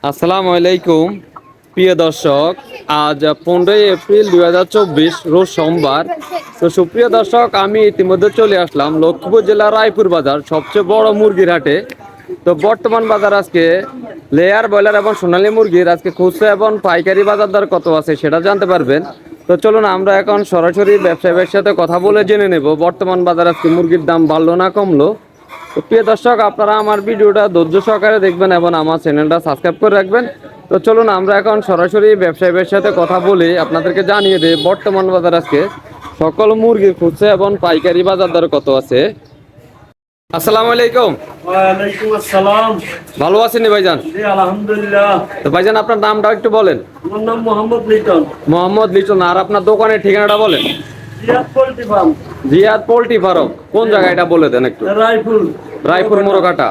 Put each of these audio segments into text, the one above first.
আসসালামু আলাইকুম প্রিয় দর্শক। আজ 15 এপ্রিল 2024 রোজ সোমবার। তো সুপ্রিয় দর্শক, আমি ইতিমধ্যে চলে আসলাম লক্ষ্মীপুর জেলার রায়পুর বাজার সবচেয়ে বড় মুরগির হাটে। তো বর্তমান বাজার আজকে লেয়ার, ব্রয়লার এবং সোনালী মুরগির আজকে খুচরা এবং পাইকারি বাজার দর কত আছে সেটা জানতে পারবেন। তো চলুন আমরা এখন সরাসরি ব্যবসায়ীদের সাথে কথা বলে জেনে নেব বর্তমান বাজার আজকে মুরগির দাম বাড়লো না কমলো। তো প্রিয় দর্শক, আপনারা আমার ভিডিওটা ধৈর্য সহকারে দেখবেন এবং আমার চ্যানেলটা সাবস্ক্রাইব করে রাখবেন। তো চলুন আমরা এখন সরাসরি ব্যবসায়ীদের সাথে কথা বলে আপনাদেরকে জানিয়ে দেই বর্তমান বাজার আজকে সকল মুরগির খুচরা এবং পাইকারি বাজার দর কত আছে। আসসালামু আলাইকুম। ওয়ালাইকুম আসসালাম। ভালো আছেন ভাইজান? জি আলহামদুলিল্লাহ। তো ভাইজান আপনার নামটা একটু বলেন। আমার নাম মোহাম্মদ লিটন। মোহাম্মদ লিটন। আর আপনার দোকানের ঠিকানাটা বলেন। Ziyad poultry farm. Ziyad poultry farm কোন জায়গায় এটা বলে দেন একটু। রায়পুর। রায়পুর মোরকাটা।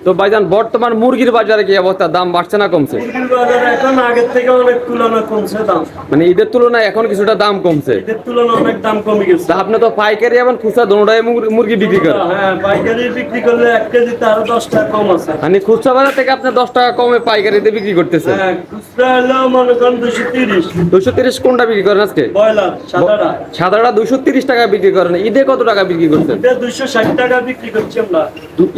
তো ভাইজান বর্তমান মুরগির বাজারে কি অবস্থা, দাম বাড়ছে না কমছে? মুরগির বাজারে এখন আগের থেকে অনেক তুলনা কমছে দাম। মানে ঈদের তুলনায় এখন কিছুটা দাম কমছে। ঈদের তুলনায় অনেক দাম কমে গেছে। তা আপনি তো পাইকারি এবং খুচরা দুটোটাই মুরগি বিক্রি করেন। হ্যাঁ, পাইকারি বিক্রি করলে 1 কেজিতে আরো 10 টাকা কম আছে। মানে খুচরা বাজার থেকে আপনি 10 টাকা কমে পাইকারিতে বিক্রি করতেছেন। হ্যাঁ, খুচরা হলো মনে করেন 230। 230 কোনটা বিক্রি করেন আজকে? ব্রয়লার সাদাটা। সাদাটা 230 টাকা বিক্রি করেন। ঈদে কত টাকা বিক্রি করছেন? এটা 260 টাকা বিক্রি করছি আমরা।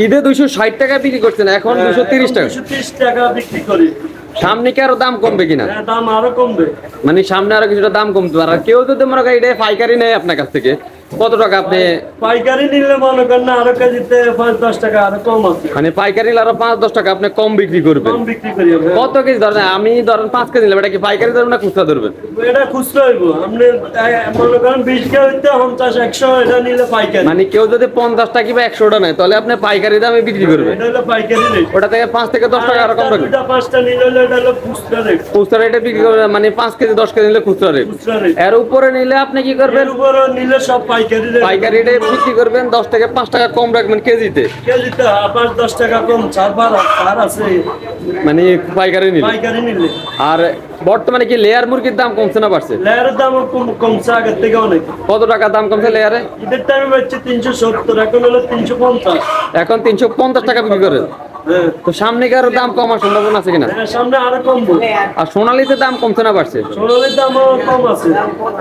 ঈদে 260 টাকা বিক্রি করছেন, এখন 230 টাকা। 230 টাকা বিক্রি করি। সামনে কি আরো দাম কমবে কিনা? হ্যাঁ, দাম আরো কমবে। মানে সামনে আরো কিছুটা দাম কমতে পারে। আর কেউ যদি মনে করেন এটা পাইকারি নেয় আপনার কাছ থেকে, কত টাকা আপনি? পাইকারি নিলে মনে করেন না আরো কেজিতে 5-10 টাকা আরো কম আছে। মানে পাইকারি নিলে আরো 5-10 টাকা আপনি কম বিক্রি করবেন। কম বিক্রি করি আমরা। কত কেজি ধরেন? আমি ধরেন 5 কেজি নিলাম, এটা কি পাইকারি ধরবেন না খুচরা ধরবেন? এটা খুচরা হইব। আপনি মনে করেন 20 কে হইতে 50-100 এটা নিলে পাইকারি। মানে কেউ যদি 50 টাকা বা 100টা নেয় তাহলে আপনি পাইকারি দামে বিক্রি করবেন। এটা হলো পাইকারি রেট। ওটা থেকে 5 থেকে 10 টাকা আর কম রাখবেন। দুটা 5টা নিলে হলো এটা হলো খুচরা রেট। খুচরা রেটে বিক্রি করবেন, মানে 5 কেজি 10 কেজি নিলে খুচরা রেট। খুচরা রেট। এর উপরে নিলে আপনি কি করবেন? এর উপরে নিলে সব পাইকারি রেট। পাইকারি রেটে বিক্রি করবেন, 10 থেকে 5 টাকা কম রাখবেন কেজিতে। কেজিতে 5-10 টাকা কম ছাড় আছে মানে পাইকারি নিলে। পাইকারি নিলে। আর বর্তমানে কি লেয়ার মুরগির দাম কমছে না বাড়ছে? লেয়ারের দাম কমছে আগের থেকে অনেক। কত টাকা দাম কমছে লেয়ারে? ঈদের টাইমে হচ্ছে 370, এখন হলো 350। এখন 350 টাকা বিক্রি করেন। হ্যাঁ। তো সামনে কি আরো দাম কমার সম্ভাবনা আছে কিনা? হ্যাঁ, সামনে আরো কমবো। আর সোনালীতে দাম কমছে না বাড়ছে? সোনালির দামও কম আছে।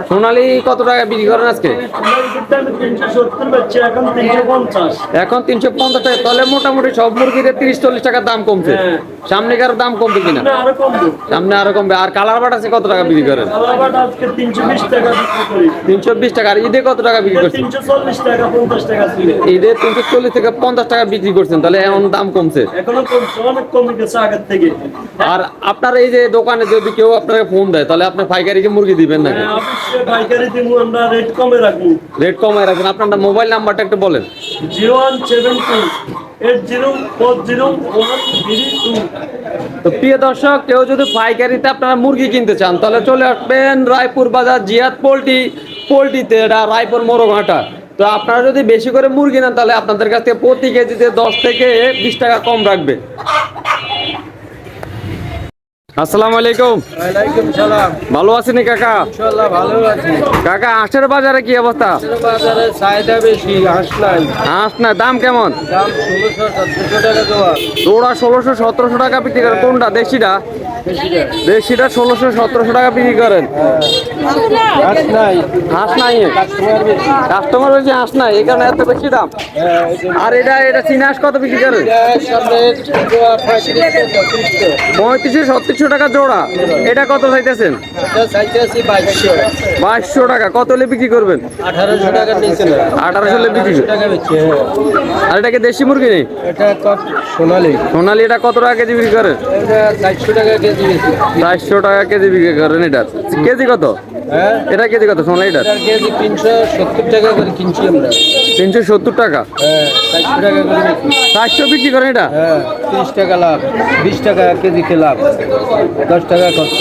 সোনালী কত টাকা বিক্রি করেন আজকে? আমরা ঈদের টাইমে 370 বেচছি, এখন 350। এখন 350 টাকা। তাহলে মোটামুটি সব মুরগির 30-40 টাকা দাম কমছে। হ্যাঁ। সামনে কি আরো দাম কমবে কিনা? সামনে আরো কমবো। সামনে আরো কমবে। আর কালার বাট আছে কত টাকা বিক্রি করেন? কালাবাট আজকে 320 টাকা বিক্রি করি। 320 টাকা। আর ঈদে কত টাকা বিক্রি করছেন? 340 টাকা 50 টাকা ছিল। ঈদে 340 থেকে 50 টাকা বিক্রি করছেন, তাহলে এখন দাম কমছে। এখনো কমছে, অনেক কমে গেছে আগের থেকে। আর আপনার এই যে দোকানে যদি কেউ আপনাকে ফোন দেয় তাহলে আপনি পাইকারিকে মুরগি দিবেন নাকি? হ্যাঁ, অবশ্যই পাইকারি দিব, আমরা রেট কমে রাখবো। রেট কমায় রাখবেন। আপনার মোবাইল নাম্বারটা একটু বলেন। 0172804132। তো প্রিয় দর্শক, কেউ যদি পাইকারিতে আপনারা মুরগি কিনতে চান তাহলে চলে আসবেন রায়পুর বাজার জিয়াদ পোল্ট্রিতে, এটা রায়পুর মোরঘাটা। তো আপনারা যদি বেশি করে মুরগি নেন তাহলে আপনাদের কাছ থেকে প্রতি কেজিতে 10 থেকে 20 টাকা কম রাখবে। আসসালামু আলাইকুম। ওয়ালাইকুম সালাম। ভালো আছেন কাকা? ইনশাআল্লাহ ভালো আছি। কাকা, হাঁসের বাজারে কি অবস্থা? বাজারে চাহিদা বেশি, হাঁস নাই। হাঁস না দাম কেমন? দাম 1600-1700 টাকা দেওয়া। জোড়া 1600-1700 টাকা বিক্রি করেন। কোনটা দেশিটা? দেশিটা 1600-1700 টাকা বিক্রি করেন। হাঁস নাই। হাঁস নাই, কাস্টমার বেশি। কাস্টমার বেশি, হাঁস নাই, এই কারণে এত বেশি দাম। হ্যাঁ, আর এটা চীনা হাঁস কত বিক্রি করেন? সামনে 3500-3600। 3500-3600 টাকা জোড়া। এটা কত চাইতেছেন? এটা চাইতেছি 2200। 2200 টাকা। কত হলে বিক্রি করবেন? 1800 টাকা নিচে না। 1800 হলে বিক্রি করবেন। টাকা বেচছে। আর এটা কি দেশি মুরগি নেই? এটা কত সোনালি? সোনালী এটা কত টাকা কেজি বিক্রি করেন? এটা 400 টাকা কেজি বেশি। 400 টাকা কেজি বিক্রি করেন। এটা কেজি কত? হ্যাঁ, এটা কেজি কত সোনালীটা? এটার কেজি 370 টাকা করে কিনছি আমরা। 370 টাকা। হ্যাঁ, 400 টাকা করে বেচি। 400 বিক্রি করেন এটা? হ্যাঁ, 30 টাকা লাভ, 20 টাকা কেজিতে লাভ, 10 টাকা খরচ।